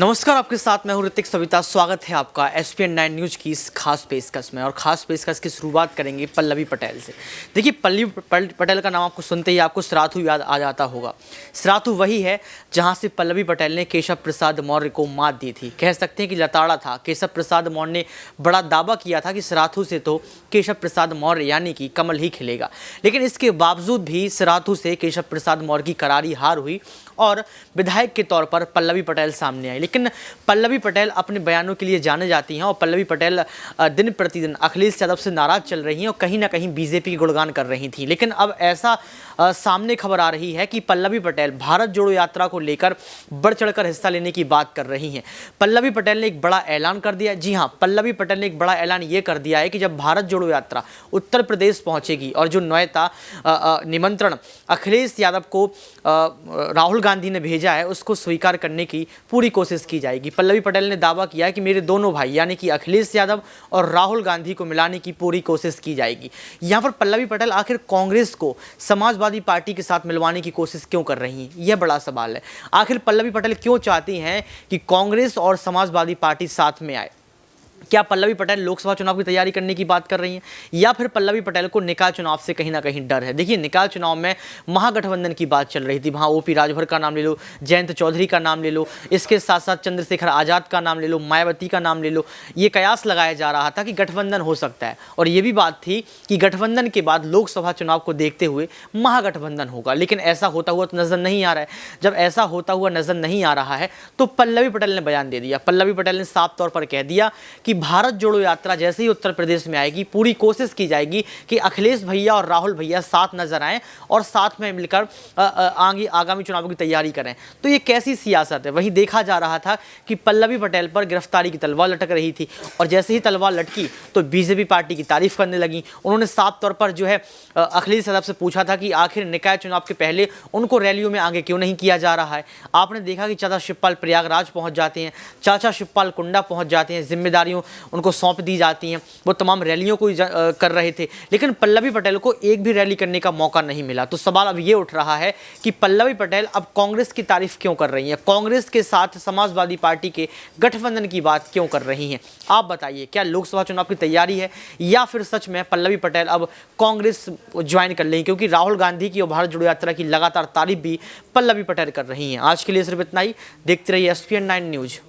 नमस्कार, आपके साथ मैं हूं ऋतिक सविता। स्वागत है आपका SPN9 न्यूज़ की इस खास पेशकश में। और ख़ास पेशकश की शुरुआत करेंगे पल्लवी पटेल से। देखिए, पल्लवी पटेल का नाम आपको सुनते ही आपको सराथू याद आ जाता होगा। सराथू वही है जहां से पल्लवी पटेल ने केशव प्रसाद मौर्य को मात दी थी। कह सकते हैं कि लताड़ा था। केशव प्रसाद मौर्य ने बड़ा दावा किया था कि सराथू से तो केशव प्रसाद मौर्य यानी कि कमल ही खिलेगा, लेकिन इसके बावजूद भी सराथू से केशव प्रसाद मौर्य की करारी हार हुई और विधायक के तौर पर पल्लवी पटेल सामने आई। लेकिन पल्लवी पटेल अपने बयानों के लिए जाने जाती हैं और पल्लवी पटेल दिन प्रतिदिन अखिलेश यादव से नाराज चल रही हैं और कहीं ना कहीं बीजेपी की गुणगान कर रही थी। लेकिन अब ऐसा सामने खबर आ रही है कि पल्लवी पटेल भारत जोड़ो यात्रा को लेकर बढ़ चढ़कर हिस्सा लेने की बात कर रही हैं। पल्लवी पटेल ने एक बड़ा ऐलान कर दिया। जी हाँ, पल्लवी पटेल ने एक बड़ा ऐलान ये कर दिया है कि जब भारत जोड़ो यात्रा उत्तर प्रदेश पहुंचेगी और जो न्योता निमंत्रण अखिलेश यादव को राहुल गांधी ने भेजा है उसको स्वीकार करने की पूरी कोशिश की जाएगी। पल्लवी पटेल ने दावा किया है कि मेरे दोनों भाई यानी कि अखिलेश यादव और राहुल गांधी को मिलाने की पूरी कोशिश की जाएगी। यहाँ पर पल्लवी पटेल आखिर कांग्रेस को समाजवादी पार्टी के साथ मिलवाने की कोशिश क्यों कर रही हैं, यह बड़ा सवाल है। आखिर पल्लवी पटेल क्यों चाहती हैं कि कांग्रेस और समाजवादी पार्टी साथ में आए? क्या पल्लवी पटेल लोकसभा चुनाव की तैयारी करने की बात कर रही हैं या फिर पल्लवी पटेल को निकाय चुनाव से कहीं ना कहीं डर है? देखिए, निकाय चुनाव में महागठबंधन की बात चल रही थी। वहाँ ओपी राजभर का नाम ले लो, जयंत चौधरी का नाम ले लो, इसके साथ साथ चंद्रशेखर आजाद का नाम ले लो, मायावती का नाम ले लो। ये कयास लगाया जा रहा था कि गठबंधन हो सकता है और ये भी बात थी कि गठबंधन के बाद लोकसभा चुनाव को देखते हुए महागठबंधन होगा। लेकिन ऐसा होता हुआ तो नजर नहीं आ रहा है। जब ऐसा होता हुआ नजर नहीं आ रहा है तो पल्लवी पटेल ने बयान दे दिया। पल्लवी पटेल ने साफ तौर पर कह दिया कि भारत जोड़ो यात्रा जैसे ही उत्तर प्रदेश में आएगी पूरी कोशिश की जाएगी कि अखिलेश भैया और राहुल भैया साथ नजर आएं और साथ में मिलकर आगे आगामी चुनावों की तैयारी करें। तो ये कैसी सियासत है? वहीं देखा जा रहा था कि पल्लवी पटेल पर गिरफ्तारी की तलवार लटक रही थी और जैसे ही तलवार लटकी तो बीजेपी पार्टी की तारीफ करने लगी। उन्होंने साफ तौर पर जो है अखिलेश यादव से पूछा था कि आखिर निकाय चुनाव के पहले उनको रैलियों में आगे क्यों नहीं किया जा रहा है। आपने देखा कि चाचा शिवपाल प्रयागराज पहुंच जाते हैं, चाचा शिवपाल कुंडा पहुंच जाते हैं, जिम्मेदारियों उनको सौंप दी जाती हैं। वो तमाम रैलियों को कर रहे थे, लेकिन पल्लवी पटेल को एक भी रैली करने का मौका नहीं मिला। तो सवाल अब ये उठ रहा है कि पल्लवी पटेल अब कांग्रेस की तारीफ क्यों कर रही हैं, कांग्रेस के साथ समाजवादी पार्टी के गठबंधन की बात क्यों कर रही हैं? आप बताइए, क्या लोकसभा चुनाव की तैयारी है या फिर सच में पल्लवी पटेल अब कांग्रेस ज्वाइन कर लेंगी? क्योंकि राहुल गांधी की और भारत जोड़ो यात्रा की लगातार तारीफ भी पल्लवी पटेल कर रही हैं। आज के लिए सिर्फ इतना ही। देखते रहिए SPN9 न्यूज़।